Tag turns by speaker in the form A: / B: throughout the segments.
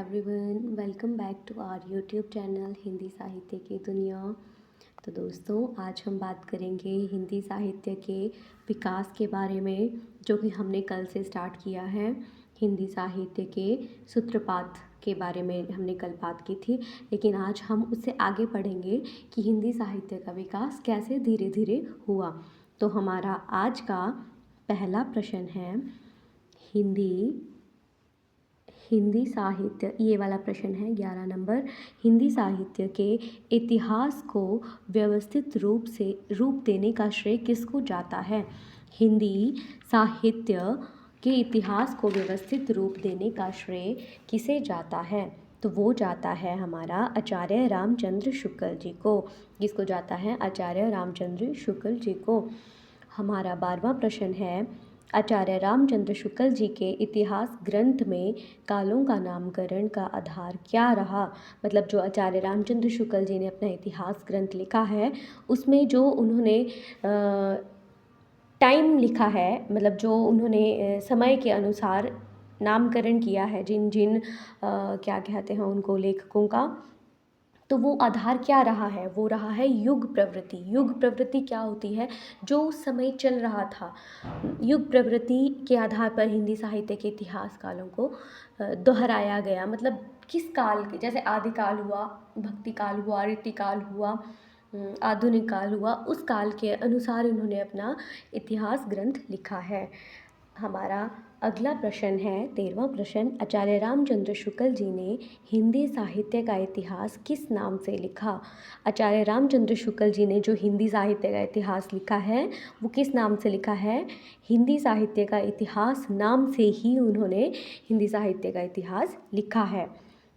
A: Everyone, welcome back to our YouTube channel Hindi साहित्य की दुनिया। तो दोस्तों, आज हम बात करेंगे हिंदी साहित्य के विकास के बारे में, जो कि हमने कल से स्टार्ट किया है। हिंदी साहित्य के सूत्रपात के बारे में हमने कल बात की थी, लेकिन आज हम उससे आगे पढ़ेंगे कि हिंदी साहित्य का विकास कैसे धीरे धीरे हुआ। तो हमारा आज का पहला प्रश्न है, हिंदी साहित्य, ये वाला प्रश्न है 11 नंबर। हिंदी साहित्य के इतिहास को व्यवस्थित रूप देने का श्रेय किसको जाता है? हिंदी साहित्य के इतिहास को व्यवस्थित रूप देने का श्रेय किसे जाता है? तो वो जाता है हमारा आचार्य रामचंद्र शुक्ल जी को। किसको जाता है? आचार्य रामचंद्र शुक्ल जी को। हमारा 12वां प्रश्न है, आचार्य रामचंद्र शुक्ल जी के इतिहास ग्रंथ में कालों का नामकरण का आधार क्या रहा? मतलब जो आचार्य रामचंद्र शुक्ल जी ने अपना इतिहास ग्रंथ लिखा है, उसमें जो उन्होंने टाइम लिखा है, मतलब जो उन्होंने समय के अनुसार नामकरण किया है, जिन जिन क्या कहते हैं उनको, लेखकों का, तो वो आधार क्या रहा है? वो रहा है युग प्रवृत्ति। युग प्रवृत्ति क्या होती है? जो उस समय चल रहा था, युग प्रवृत्ति के आधार पर हिंदी साहित्य के इतिहास कालों को दोहराया गया। मतलब किस काल के, जैसे आदिकाल हुआ, भक्ति काल हुआ, रीतिकाल हुआ, आधुनिक काल हुआ, उस काल के अनुसार उन्होंने अपना इतिहास ग्रंथ लिखा है। हमारा अगला प्रश्न है 13वां प्रश्न, आचार्य रामचंद्र शुक्ल जी ने हिंदी साहित्य का इतिहास किस नाम से लिखा? आचार्य रामचंद्र शुक्ल जी ने जो हिंदी साहित्य का इतिहास लिखा है, वो किस नाम से लिखा है? हिंदी साहित्य का इतिहास नाम से ही उन्होंने हिंदी साहित्य का इतिहास लिखा है।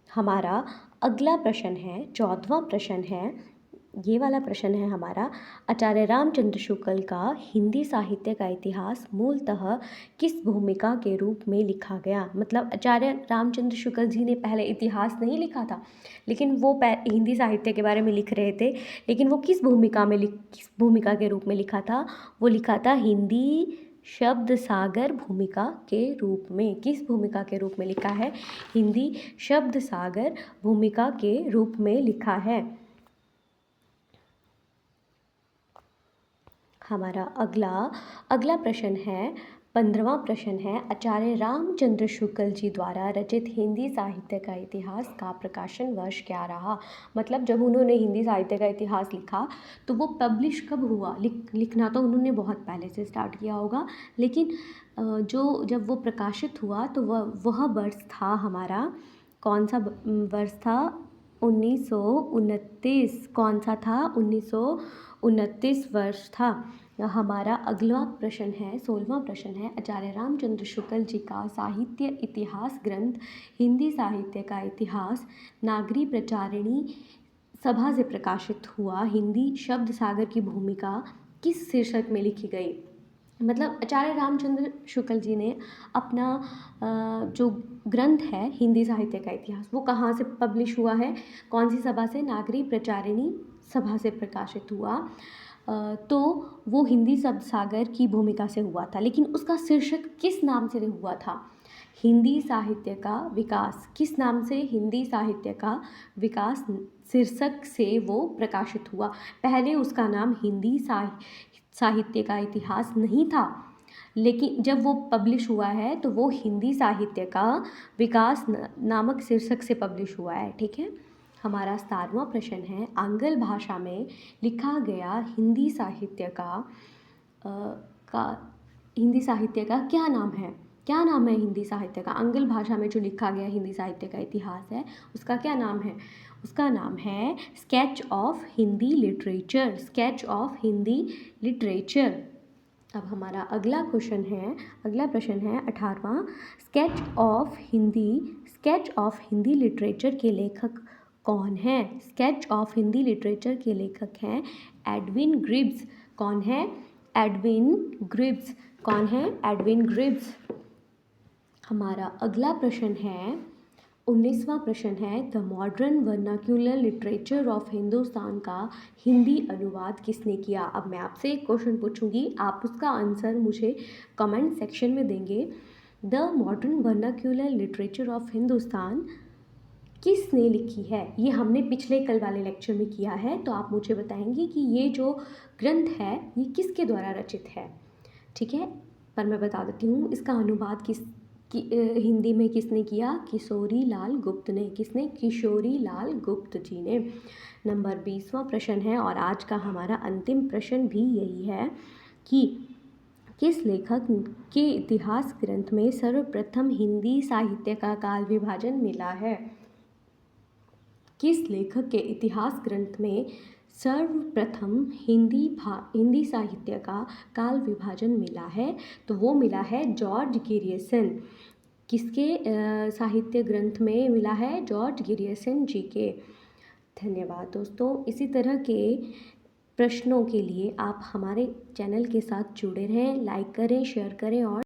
A: हमारा अगला प्रश्न है 14वां प्रश्न है, ये वाला प्रश्न है हमारा, आचार्य रामचंद्र शुक्ल का हिंदी साहित्य का इतिहास मूलतः किस भूमिका के रूप में लिखा गया? मतलब आचार्य रामचंद्र शुक्ल जी ने पहले इतिहास नहीं लिखा था, लेकिन वो हिंदी साहित्य के बारे में लिख रहे थे, लेकिन वो किस भूमिका के रूप में लिखा था? वो लिखा था हिंदी शब्द सागर भूमिका के रूप में। किस भूमिका के रूप में लिखा है? हिंदी शब्द सागर भूमिका के रूप में लिखा है। हमारा अगला प्रश्न है 15वां प्रश्न है, आचार्य रामचंद्र शुक्ल जी द्वारा रचित हिंदी साहित्य का इतिहास का प्रकाशन वर्ष क्या रहा? मतलब जब उन्होंने हिंदी साहित्य का इतिहास लिखा, तो वो पब्लिश कब हुआ? लिखना तो उन्होंने बहुत पहले से स्टार्ट किया होगा, लेकिन जब वो प्रकाशित हुआ, तो वह वर्ष था हमारा, कौन सा वर्ष था? 1929। कौन सा था? 1929 वर्ष था। हमारा अगला प्रश्न है 16वां प्रश्न है, आचार्य रामचंद्र शुक्ल जी का साहित्य इतिहास ग्रंथ हिंदी साहित्य का इतिहास नागरी प्रचारिणी सभा से प्रकाशित हुआ। हिंदी शब्द सागर की भूमिका किस शीर्षक में लिखी गई? मतलब आचार्य रामचंद्र शुक्ल जी ने अपना जो ग्रंथ है हिंदी साहित्य का इतिहास, वो कहाँ से पब्लिश हुआ है? कौन सी सभा से? नागरी प्रचारिणी सभा से प्रकाशित हुआ। तो वो हिंदी शब्द सागर की भूमिका से हुआ था, लेकिन उसका शीर्षक किस नाम से हुआ था? हिंदी साहित्य का विकास। किस नाम से हिंदी साहित्य का विकास शीर्षक से वो प्रकाशित हुआ? पहले उसका नाम हिंदी साहित्य का इतिहास नहीं था, लेकिन जब वो पब्लिश हुआ है, तो वो हिंदी साहित्य का विकास नामक शीर्षक से पब्लिश हुआ है। ठीक है। हमारा 17वां प्रश्न है, आंग्ल भाषा में लिखा गया हिंदी साहित्य का क्या नाम है? क्या नाम है हिंदी साहित्य का? आंग्ल भाषा में जो लिखा गया हिंदी साहित्य का इतिहास है, उसका क्या नाम है? उसका नाम है sketch of Hindi literature. Sketch of Hindi literature. अब हमारा अगला प्रश्न है 18वां, स्केच ऑफ हिंदी लिटरेचर के लेखक कौन है? स्केच ऑफ हिंदी लिटरेचर के लेखक हैं एडविन ग्रिब्स। कौन है? एडविन ग्रिब्स। कौन है? एडविन ग्रिब्स। हमारा अगला प्रश्न है 19वां प्रश्न है, the modern vernacular literature of Hindustan का हिंदी अनुवाद किसने किया? अब मैं आपसे एक क्वेश्चन पूछूंगी, आप उसका आंसर मुझे कमेंट सेक्शन में देंगे। The modern vernacular literature of Hindustan किसने लिखी है? ये हमने पिछले कल वाले लेक्चर में किया है, तो आप मुझे बताएंगे कि ये जो ग्रंथ है ये किसके द्वारा रचित है। ठीक है, पर मैं बता देती हूँ इसका अनुवाद हिंदी में किसने किया? किशोरी लाल गुप्त ने। किसने? किशोरी लाल गुप्त जी ने। नंबर 20वां प्रश्न है और आज का हमारा अंतिम प्रश्न भी यही है कि किस लेखक के इतिहास ग्रंथ में सर्वप्रथम हिंदी साहित्य का काल विभाजन मिला है? किस लेखक के इतिहास ग्रंथ में सर्वप्रथम हिंदी साहित्य का काल विभाजन मिला है? तो वो मिला है जॉर्ज गिरियसन। किसके साहित्य ग्रंथ में मिला है? जॉर्ज गिरियसन जी के। धन्यवाद दोस्तों। इसी तरह के प्रश्नों के लिए आप हमारे चैनल के साथ जुड़े रहें, लाइक करें, शेयर करें और